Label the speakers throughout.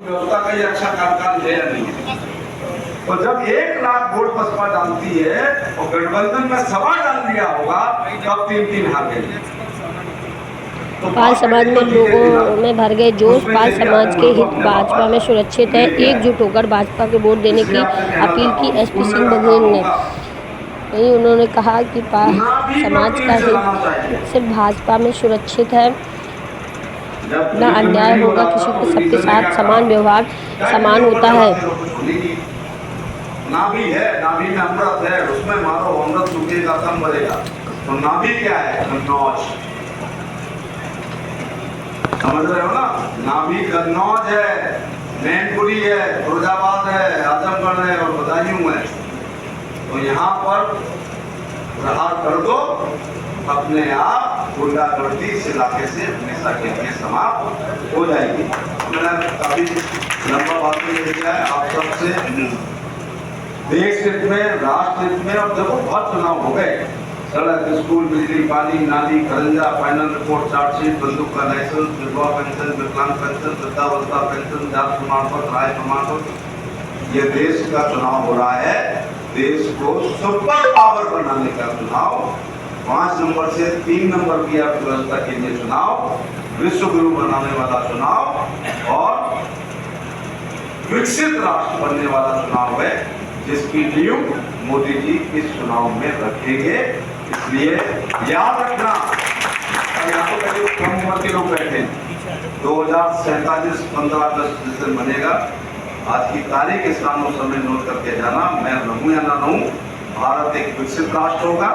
Speaker 1: व्यवस्था का ये अच्छा कार्यकाल है या नहीं है। तो जब 1 लाख वोट बसपा डालती है और गठबंधन में 1.25 डाल दिया होगा तब 3-3 हार गए।
Speaker 2: पाल समाज में लोगों में भर गए जोश। पाल समाज के हित भाजपा में सुरक्षित है। एकजुट होकर भाजपा के वोट देने की अपील की एसपी सिंह बघेल ने। वहीं उन्होंने कहा कि पाल समाज का हित सिर्फ भाजपा में सुरक्षित है, न अन्याय होगा, किसी को सबके साथ समान व्यवहार समान होता है।
Speaker 1: नाभि है, नाभि में अमृत है, उसमें मारो अमृत सूखेगा कम बढ़ेगा। तो नाभि क्या है? कन्नौज, समझ रहे हो ना? नाभि कन्नौज है, मैनपुरी है, फिरोजाबाद है, आजमगढ़ है और बदायूं है। तो यहाँ पर प्रहार कर दो, अपने आप गुंडागर्दी इस इलाके से हमेशा के लिए समाप्त हो जाएगी। मैंने काफी लंबा बात किया है आप सबसे। देश हित में, राष्ट्र हित में, और देखो बहुत चुनाव हो गए, सड़क, स्कूल, बिजली, पानी, नाली, खरंजा, फाइनल रिपोर्ट, चार्जशीट, बंदूक का लाइसेंस, विधवा पेंशन, विकलांग पेंशन, वृद्धावस्था पेंशन, जात प्रमाण पत्र, आय प्रमाण पत्र, ये देश का चुनाव हो रहा है। देश को सुपर पावर बनाने का चुनाव, 5 नंबर से 3 नंबर की अर्थव्यवस्था के लिए चुनाव, विश्व गुरु बनाने वाला चुनाव और विकसित राष्ट्र बनने वाला चुनाव है, जिसकी नींव मोदी जी इस चुनाव में रखेंगे। इसलिए याद रखना, यहाँ तो करीब कम उम्र के लोग बैठे, 2047 15 अगस्त जिस दिन बनेगा, आज की तारीख इस नाम और समय नोट करके जाना। मैं रहूं या ना रहूं, भारत एक विकसित राष्ट्र होगा,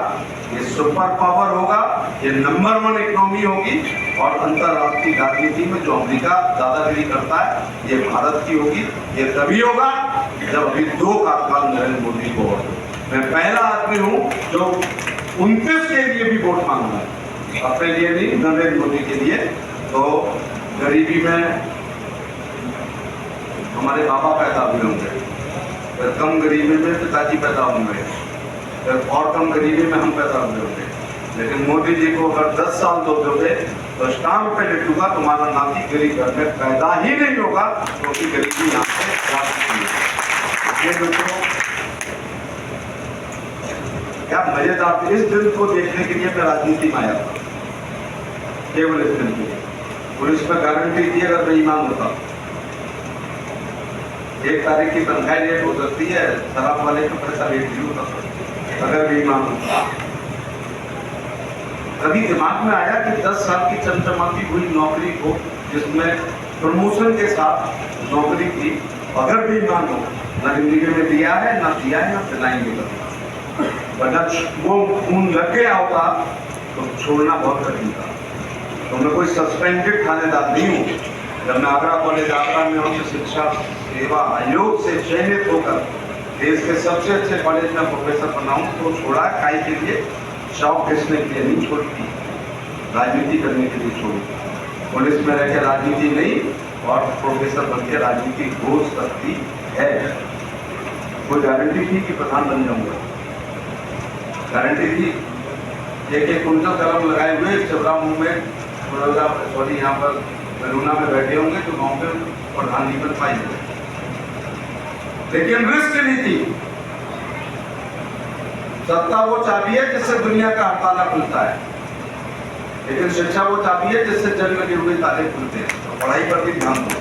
Speaker 1: ये सुपर पावर होगा, ये नंबर 1 इकोनॉमी होगी और अंतरराष्ट्रीय राजनीति में जो अमेरिका दादागिरी करता है, ये भारत की होगी। ये तभी होगा जब अभी 2 कार्यकाल नरेंद्र मोदी को हो। मैं पहला आदमी हूं जो 29 के लिए भी वोट मांग रहा है, अपने लिए नहीं, नरेंद्र मोदी के लिए। तो गरीबी में हमारे बाबा पैदा हुए होंगे, फिर कम गरीबी में पिताजी पैदा होंगे, फिर और कम गरीबी में हम पैदा हुए होंगे। लेकिन मोदी जी को अगर 10 साल दोगे तो स्टाम्प पे लिखूंगा तुम्हारा नाती गरीब घर में पैदा ही नहीं होगा, क्योंकि गरीबी यहाँ पे क्या मजेदार। इस दिन को देखने के लिए मैं राजनीति में आया था, केवल इस दिन के लिए। पुलिस में गारंटी दी अगर मैं ईमान होता, 1 तारीख की तनख्वाह लेट हो सकती है, शराब वाले का पैसा लेट नहीं होता अगर भी ईमान होता। कभी दिमाग में आया कि 10 साल की चमचमाती हुई नौकरी को, जिसमें प्रमोशन के साथ नौकरी की, अगर भी ईमान हो, ना जिंदगी में दिया है, ना दिया है, ना दिलाएंगे। वो खून लग गया होता तो छोड़ना बहुत कठिन था। तो मैं कोई सस्पेंडेड थानेदार नहीं हूँ। जब मैं आगरा कॉलेज आगरा में उच्च शिक्षा सेवा आयोग से चयनित होकर देश के सबसे अच्छे कॉलेज में प्रोफेसर बना हूँ, तो छोड़ा काई के लिए, शौक घिसने के लिए नहीं छोड़ती, राजनीति करने के लिए छोड़ी। पुलिस में रह के राजनीति नहीं, और प्रोफेसर बन के राजनीति हो सकती है। कोई गारंटी थी कि प्रधान बन जाऊंगा? गारंटी थी? एक कुंटल कलम लगाए हुए चबरा मुंह में, सॉरी यहाँ पर बलूना में बैठे होंगे तो गाँव में प्रधान नहीं बन पाएंगे। लेकिन रिस्क नहीं थी। सत्ता वो चाबी है जिससे दुनिया का हर ताला खुलता है, लेकिन शिक्षा वो चाबी है जिससे जंग लगे हुए ताले खुलते हैं। तो पढ़ाई पर भी ध्यान दो।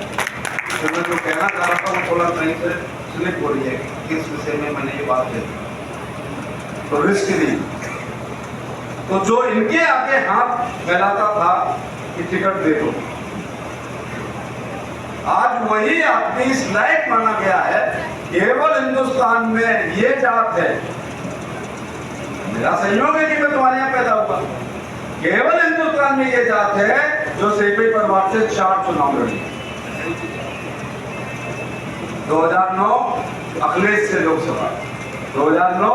Speaker 1: तो मैं जो कहना चाह रहा था वो थोड़ा कहीं से स्लिप हो रही है, किस विषय में मैंने ये बात कही। तो रिस्क नहीं। तो जो इनके आगे हाथ फैलाता था कि टिकट दे दो, आज वही आदमी इस लायक माना गया है। केवल हिंदुस्तान में ये जात है, मेरा संयोग है कि मैं तुम्हारे यहाँ पैदा हुआ, केवल हिंदुस्तान में ये जात है जो सेपी परिवार से 4 चुनाव लड़ी। 2009 अखिलेश से लोकसभा, 2009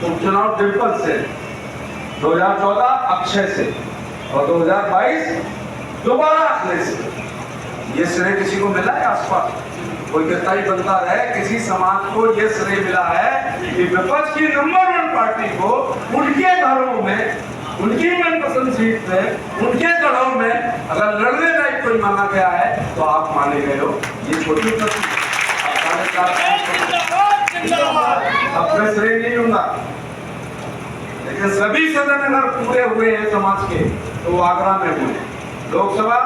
Speaker 1: उपचुनाव ट्रिपल से, 2014 अक्षय से और 2022 दोबारा अखिलेश से। ये श्रेय किसी को मिला है? आसपास कोई कितना ही बनता रहे, किसी समाज को ये श्रेय मिला है कि विपक्ष की नंबर 1 पार्टी को उनके घरों में, उनकी मनपसंद सीट पे, उनके गढ़ों में अगर लड़ने लायक कोई कोई माना गया है तो आप माने गए हो। ये छोटी उपलब्धि अब मैं श्रेय नहीं लूंगा, लेकिन सभी सदन अगर पूरे हुए हैं समाज के तो वो आगरा में हुए। लोकसभा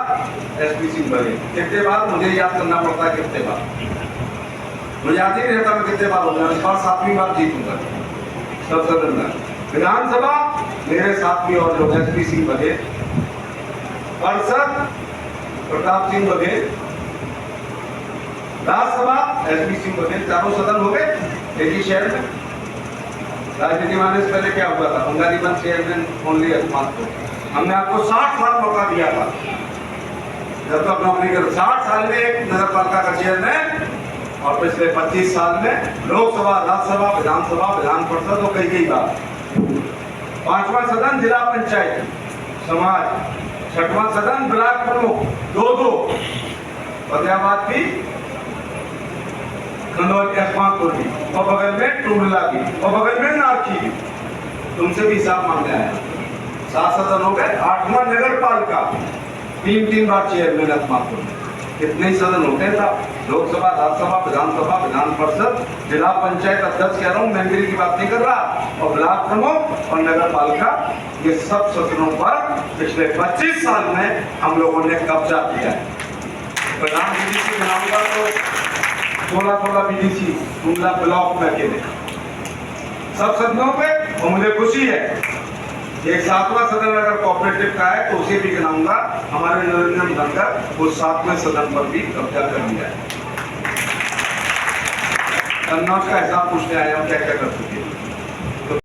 Speaker 1: एसपी सिंह बने कितने बार, मुझे याद करना पड़ता है कितने बार, मुझे याद ही नहीं रहता मैं कितने बार हो गया। इस बार 7वीं बार जीतूंगा सब सदन में। विधानसभा मेरे साथी और जो एसपी सिंह बघेल, पार्षद प्रताप सिंह बघेल, राज्यसभा एसपी सिंह बघेल, चारों सदन हो गए एक ही शहर में। राजनीति में आने से पहले क्या हुआ था, बंगाली बन चेयरमैन ओनली अस्मात को हमने आपको 60 साल मौका दिया था जब तक नौकरी कर, 60 साल में एक नगर पालिका का चेयरमैन और पिछले 25 साल में लोकसभा, राज्यसभा, विधानसभा, विधान परिषद और कई बार। 5वां सदन जिला पंचायत समाज, 6वां सदन ब्लॉक प्रमुख 2-2, फतेहाबाद की, खंडवा की, अस्मातपुर की, और बगल में टूडला की, और बगल में नारखी की। तुमसे भी हिसाब मांगने आया। 7 सदन हो गए। 8वां नगर पालिका 3 बार चेयरमैन अस्मातपुर में। कितने ही सदन होते हैं साहब, लोकसभा, राज्यसभा, विधानसभा, विधान परिषद, जिला पंचायत अध्यक्ष कह रहा हूँ, मेंबरी की बात नहीं कर रहा, और ब्लॉक प्रमुख और नगर पालिका, ये सब सदनों पर पिछले 25 साल में हम लोगों ने कब्जा किया है। प्रधान बीडीसी बनाऊंगा तो 16 बीडीसी टूडला ब्लॉक में अकेले सब सदनों पे, और मुझे खुशी है एक 7वां सदन अगर कोऑपरेटिव का है तो उसे भी गिनाऊंगा। हमारे निरंजन धनखड़ उस 7वें सदन पर भी कब्जा कर लिया है। कन्नौज का हिसाब पूछने आए हम क्या क्या कर चुके हैं।